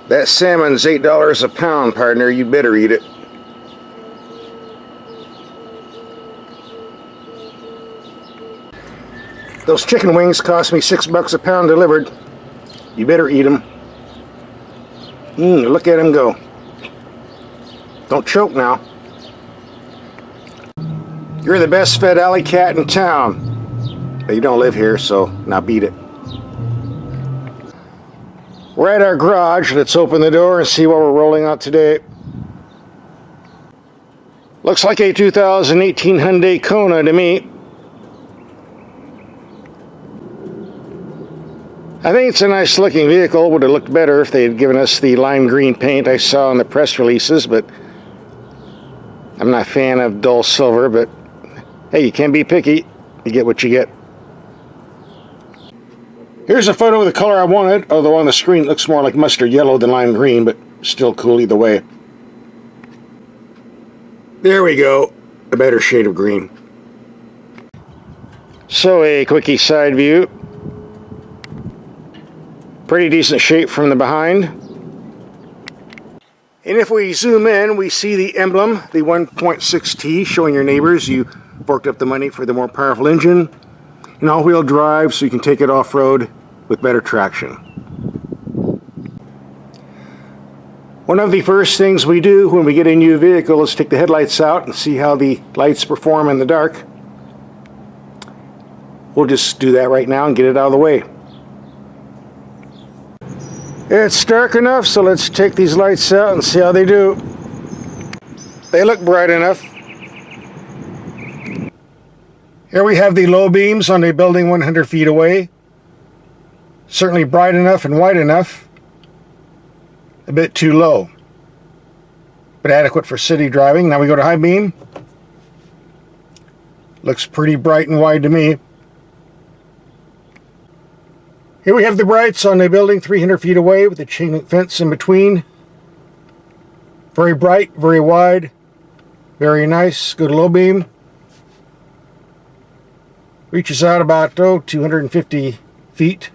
That salmon's $8 a pound, partner. You better eat it. Those chicken wings cost me $6 a pound delivered. You better eat them. Look at him go. Don't choke now. You're the best fed alley cat in town. But you don't live here, so now beat it. We're at our garage. Let's open the door and see what we're rolling out today. Looks like a 2018 Hyundai Kona to me. I think it's a nice looking vehicle. Would have looked better if they had given us the lime green paint I saw in the press releases, but I'm not a fan of dull silver, but hey, you can't be picky. You get what you get. Here's a photo of the color I wanted, although on the screen it looks more like mustard yellow than lime green, but still cool either way. There we go. A better shade of green. So a quickie side view. Pretty decent shape from the behind. And if we zoom in, we see the emblem, the 1.6T, showing your neighbors you forked up the money for the more powerful engine and all-wheel drive, so you can take it off-road with better traction. One of the first things we do when we get a new vehicle is take the headlights out and see how the lights perform in the dark. We'll just do that right now and get it out of the way. It's dark enough, so let's take these lights out and see how they do. They look bright enough. Here we have the low beams on a building 100 feet away. Certainly bright enough and wide enough. A bit too low, but adequate for city driving. Now we go to high beam. Looks pretty bright and wide to me. Here we have the brights on a building 300 feet away with a chain link fence in between. Very bright, very wide, very nice. Go to low beam. Reaches out about 250 feet.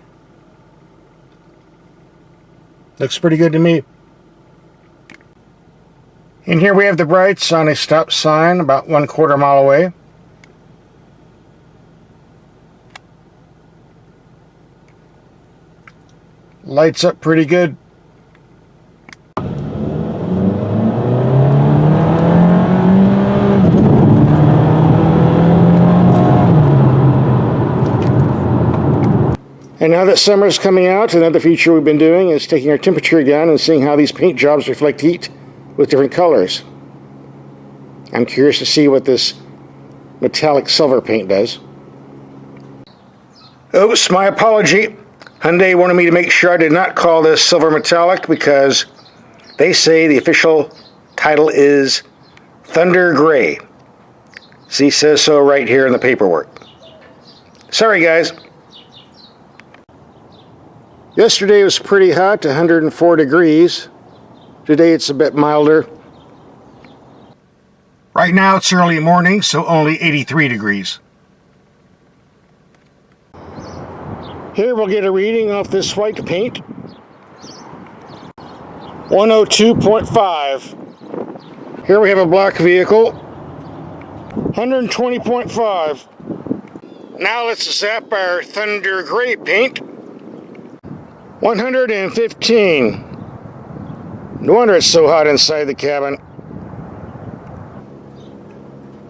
Looks pretty good to me. And here we have the brights on a stop sign about 1/4 mile away. Lights up pretty good. And now that summer's coming out, another feature we've been doing is taking our temperature gun and seeing how these paint jobs reflect heat with different colors. I'm curious to see what this metallic silver paint does. Oops, my apology. Hyundai wanted me to make sure I did not call this silver metallic because they say the official title is Thunder Gray. See, says so right here in the paperwork. Sorry, guys. Yesterday was pretty hot, 104 degrees. Today it's a bit milder. Right now it's early morning, so only 83 degrees. Here we'll get a reading off this white paint. 102.5. Here we have a black vehicle. 120.5. Now let's zap our Thunder Gray paint. 115. No wonder it's so hot inside the cabin.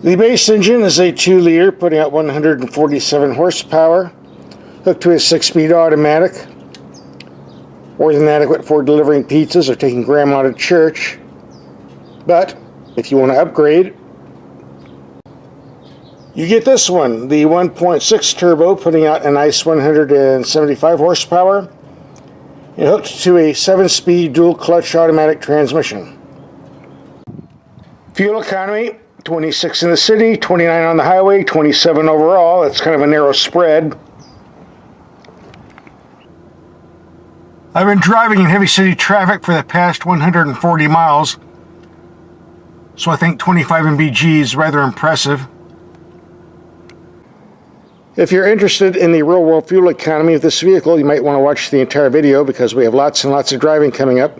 The base engine is a 2-liter, putting out 147 horsepower. Hooked to a 6-speed automatic. More than adequate for delivering pizzas or taking grandma to church. But if you want to upgrade, you get this one, the 1.6 turbo, putting out a nice 175 horsepower. And hooked to a 7-speed dual clutch automatic transmission. Fuel economy, 26 in the city, 29 on the highway, 27 overall. It's kind of a narrow spread. I've been driving in heavy city traffic for the past 140 miles, so I think 25 mpg is rather impressive. If you're interested in the real-world fuel economy of this vehicle, you might want to watch the entire video because we have lots and lots of driving coming up.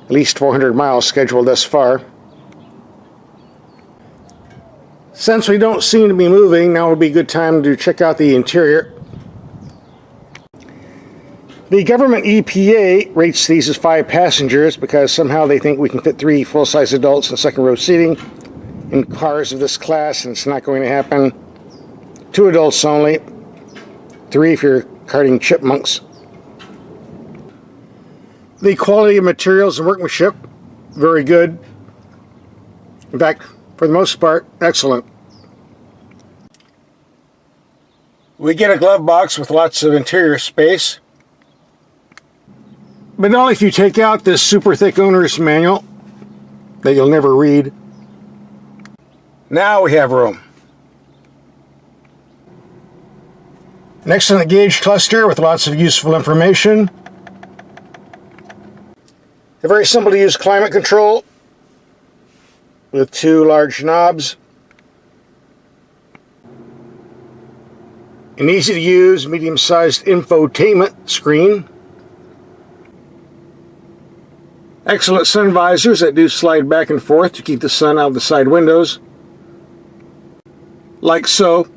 At least 400 miles scheduled thus far. Since we don't seem to be moving, now would be a good time to check out the interior. The government EPA rates these as 5 passengers because somehow they think we can fit 3 full-size adults in second row seating in cars of this class, and it's not going to happen. 2 adults only. 3 if you're carting chipmunks. The quality of materials and workmanship, very good. In fact, for the most part, excellent. We get a glove box with lots of interior space. But only if you take out this super thick owner's manual that you'll never read. Now we have room. An excellent gauge cluster with lots of useful information. A very simple to use climate control with 2 large knobs. An easy to use medium-sized infotainment screen. Excellent sun visors that do slide back and forth to keep the sun out of the side windows. Like so.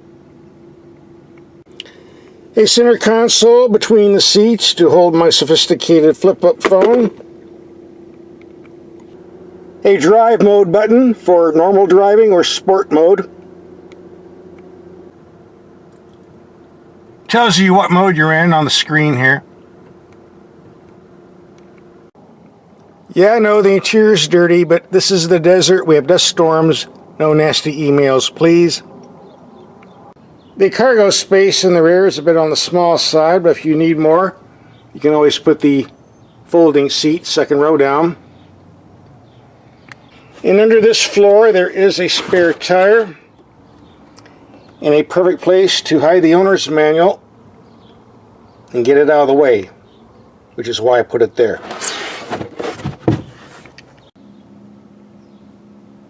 A center console between the seats to hold my sophisticated flip-up phone. A drive mode button for normal driving or sport mode. Tells you what mode you're in on the screen here. Yeah, I know the interior's dirty, but this is the desert. We have dust storms. No nasty emails, please. The cargo space in the rear is a bit on the small side, but if you need more, you can always put the folding seat second row down. And under this floor there is a spare tire and a perfect place to hide the owner's manual and get it out of the way, which is why I put it there.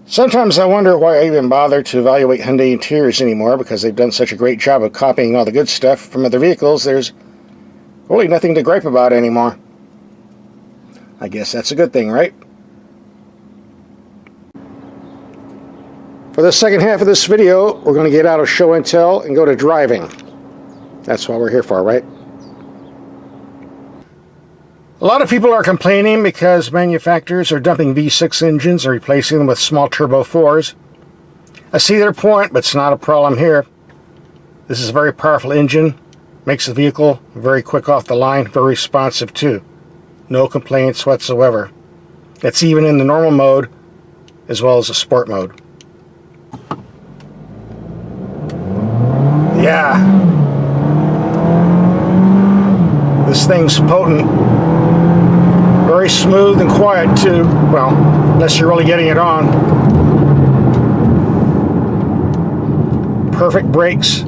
Sometimes I wonder why I even bother to evaluate Hyundai interiors anymore, because they've done such a great job of copying all the good stuff from other vehicles. There's really nothing to gripe about anymore. I guess that's a good thing, right? For the second half of this video, we're going to get out of show and tell and go to driving. That's what we're here for, right? A lot of people are complaining because manufacturers are dumping V6 engines and replacing them with small turbo 4s. I see their point, but it's not a problem here. This is a very powerful engine, makes the vehicle very quick off the line, very responsive too. No complaints whatsoever. It's even in the normal mode as well as the sport mode. Yeah. This thing's potent. Very smooth and quiet too. Well, unless you're really getting it on. Perfect brakes.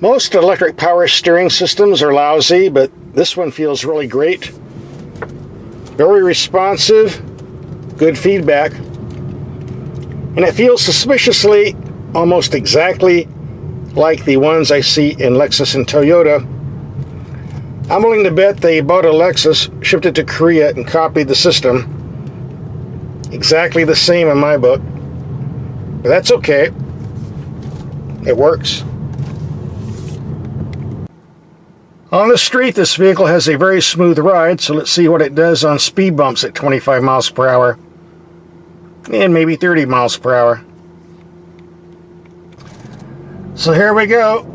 Most electric power steering systems are lousy, but this one feels really great. Very responsive, good feedback, and it feels suspiciously almost exactly like the ones I see in Lexus and Toyota. I'm willing to bet they bought a Lexus, shipped it to Korea, and copied the system. Exactly the same in my book, but that's okay. It works. On the street, this vehicle has a very smooth ride, so let's see what it does on speed bumps at 25 miles per hour and maybe 30 miles per hour. So here we go.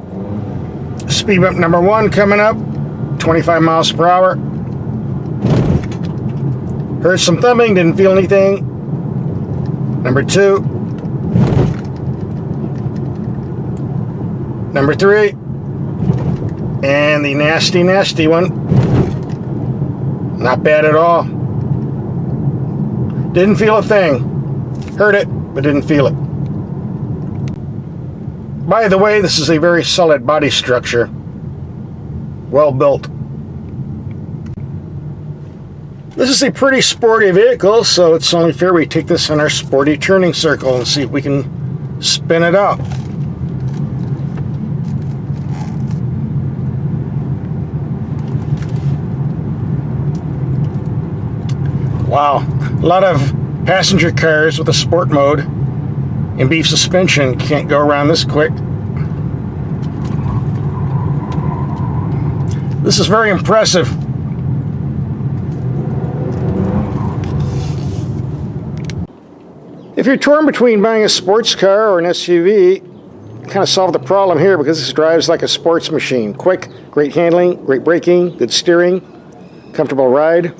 Speed bump number 1 coming up, 25 miles per hour. Heard some thumping, didn't feel anything. Number 2. Number 3. And the nasty, nasty one. Not bad at all. Didn't feel a thing. Heard it, but didn't feel it. By the way, this is a very solid body structure. Well built. This is a pretty sporty vehicle, so it's only fair we take this in our sporty turning circle and see if we can spin it out. Wow, a lot of passenger cars with a sport mode and beef suspension can't go around this quick. This is very impressive. If you're torn between buying a sports car or an SUV, kind of solve the problem here because this drives like a sports machine. Quick, great handling, great braking, good steering, comfortable ride.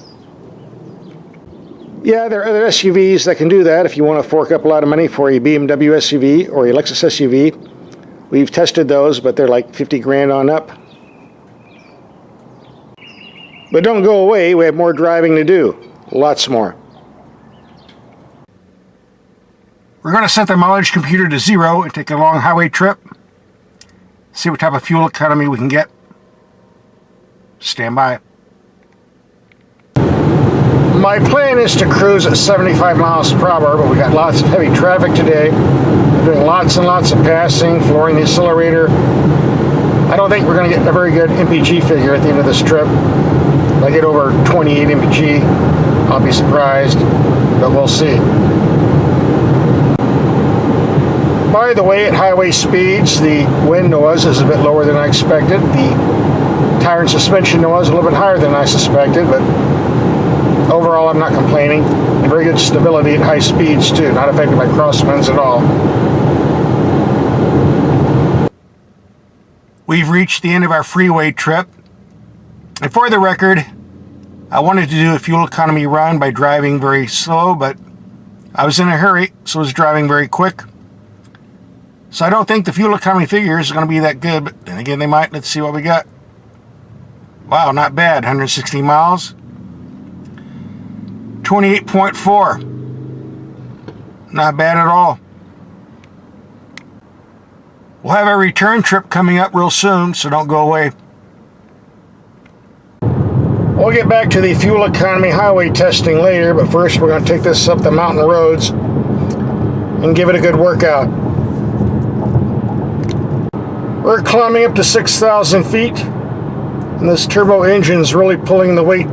Yeah, there are other SUVs that can do that if you want to fork up a lot of money for a BMW SUV or a Lexus SUV. We've tested those, but they're like 50 grand on up. But don't go away, we have more driving to do. Lots more. We're going to set the mileage computer to 0 and take a long highway trip. See what type of fuel economy we can get. Stand by. My plan is to cruise at 75 miles per hour, but we got lots of heavy traffic today. We're doing lots and lots of passing, flooring the accelerator. I don't think we're going to get a very good MPG figure at the end of this trip. If I get over 28 MPG, I'll be surprised, but we'll see. By the way, at highway speeds, the wind noise is a bit lower than I expected. The tire and suspension noise is a little bit higher than I suspected, but overall, I'm not complaining. And very good stability at high speeds, too. Not affected by crosswinds at all. We've reached the end of our freeway trip. And for the record, I wanted to do a fuel economy run by driving very slow, but I was in a hurry, so I was driving very quick. So I don't think the fuel economy figures are going to be that good, but then again, they might. Let's see what we got. Wow, not bad. 160 miles. 28.4. Not bad at all. We'll have a return trip coming up real soon, so don't go away. We'll get back to the fuel economy highway testing later, but first we're going to take this up the mountain roads and give it a good workout. We're climbing up to 6,000 feet, and this turbo engine's really pulling the weight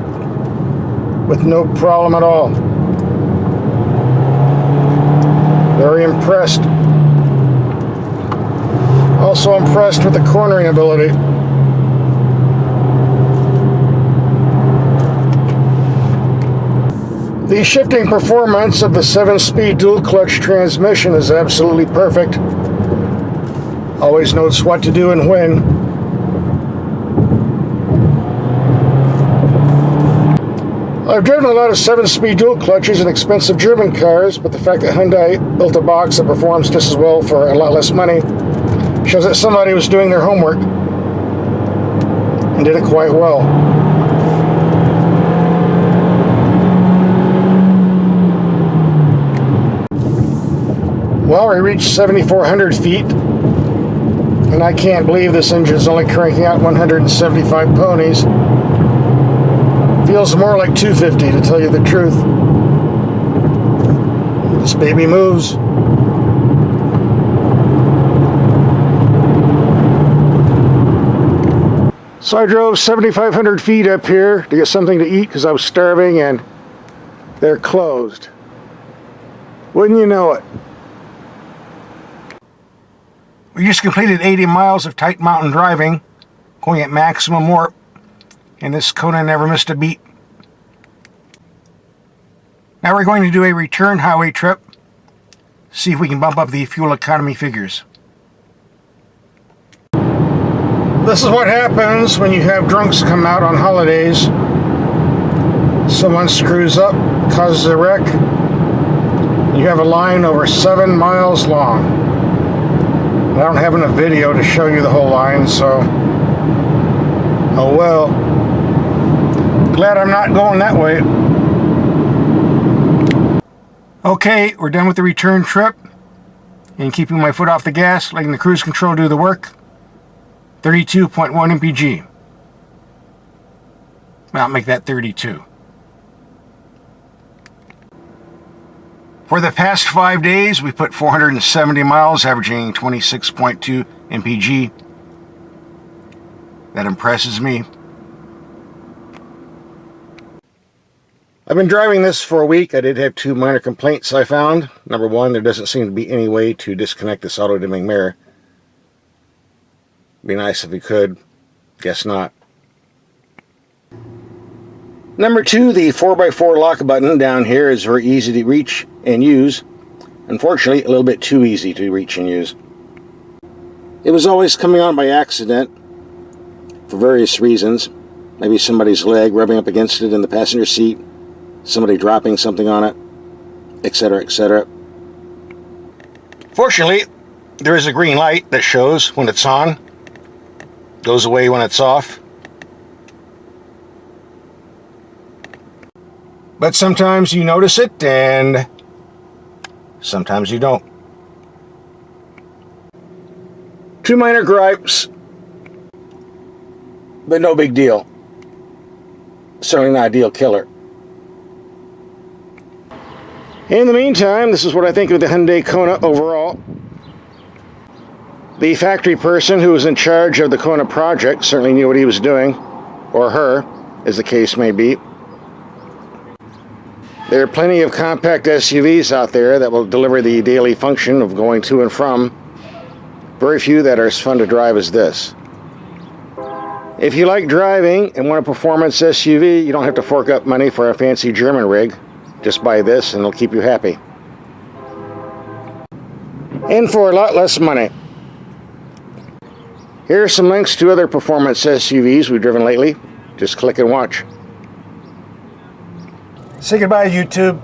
with no problem at all. Very impressed. Also impressed with the cornering ability. The shifting performance of the 7-speed dual-clutch transmission is absolutely perfect. Always knows what to do and when. I've driven a lot of 7-speed dual clutches in expensive German cars, but the fact that Hyundai built a box that performs just as well for a lot less money shows that somebody was doing their homework and did it quite well. Well, we reached 7,400 feet, and I can't believe this engine's only cranking out 175 ponies. Feels more like 250 to tell you the truth. This baby moves. So I drove 7,500 feet up here to get something to eat because I was starving, and they're closed. Wouldn't you know it? We just completed 80 miles of tight mountain driving, going at maximum warp, and this Kona never missed a beat. Now we're going to do a return highway trip, see if we can bump up the fuel economy figures. This is what happens when you have drunks come out on holidays. Someone screws up, causes a wreck. You have a line over 7 miles long. I don't have enough video to show you the whole line, so oh well. Glad I'm not going that way. Okay, we're done with the return trip and keeping my foot off the gas, letting the cruise control do the work. 32.1 mpg. Well, I'll make that 32. For the past 5 days, we put 470 miles, averaging 26.2 mpg. That impresses me. I've been driving this for a week. I did have 2 minor complaints I found. Number one, there doesn't seem to be any way to disconnect this auto-dimming mirror. Be nice if we could. Guess not. Number two, the 4x4 lock button down here is very easy to reach and use. Unfortunately, a little bit too easy to reach and use. It was always coming on by accident for various reasons. Maybe somebody's leg rubbing up against it in the passenger seat, somebody dropping something on it, etc., etc. Fortunately, there is a green light that shows when it's on, goes away when it's off. But sometimes you notice it and sometimes you don't. 2 minor gripes, but no big deal. Certainly not a deal killer. In the meantime, this is what I think of the Hyundai Kona overall. The factory person who was in charge of the Kona project certainly knew what he was doing, or her, as the case may be. There are plenty of compact SUVs out there that will deliver the daily function of going to and from. Very few that are as fun to drive as this. If you like driving and want a performance SUV, you don't have to fork up money for a fancy German rig. Just buy this and it'll keep you happy. And for a lot less money. Here are some links to other performance SUVs we've driven lately. Just click and watch. Say goodbye, YouTube.